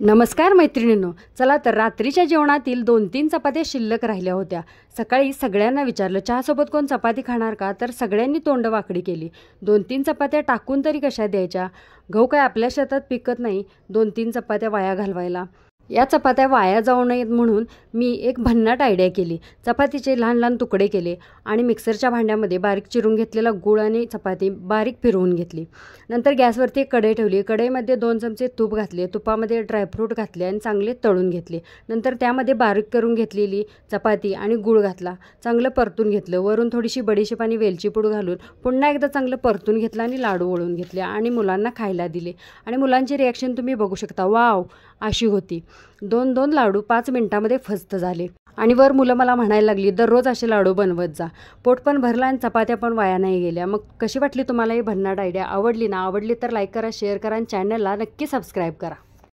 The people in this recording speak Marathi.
नमस्कार मैत्रिणींनो, चला तर रात्रीच्या जेवणातील 2-3 चपात्या शिल्लक राहिल्या होत्या. सकाळी सगळ्यांना विचारलं चहासोबत कोण चपाती खाणार का, तर सगळ्यांनी तोंड वाकडी केली. 2-3 चपात्या टाकून तरी कशा द्यायच्या? गहू काय आपल्या शेतात पिकत नाही 2-3 चपात्या वाया घालवायला. या चपात्या वाया जाऊ नयेत म्हणून मी एक भन्नाट आयडिया केली. चपातीचे लहान लहान तुकडे केले आणि मिक्सरच्या भांड्यामध्ये बारीक चिरून घेतलेला गूळ आणि चपाती बारीक फिरवून घेतली. नंतर गॅसवरती एक कढई ठेवली. कढईमध्ये 2 चमचे तूप घातले. तुपामध्ये ड्रायफ्रूट घातले आणि चांगले तळून घेतले. नंतर त्यामध्ये बारीक करून घेतलेली चपाती आणि गूळ घातला. चांगलं परतून घेतलं. वरून थोडीशी बडीशेप आणि वेलची पूड घालून पुन्हा एकदा चांगलं परतून घेतलं आणि लाडू वळून घेतले आणि मुलांना खायला दिले. आणि मुलांची रिॲक्शन तुम्ही बघू शकता. वाव अशी होती. 2-2 लाडू 5 मिनिटामध्ये फस्त झाले. आणि वर मुलं मला म्हणायला लागली दररोज असे लाडू बनवत जा. पोट पण भरलं आणि चपात्या पण वाया नाही गेल्या. मग कशी वाटली तुम्हाला ही भन्नाट आयडिया? आवडली ना? आवडली तर लाईक करा, शेअर करा आणि चॅनलला नक्की सबस्क्राईब करा.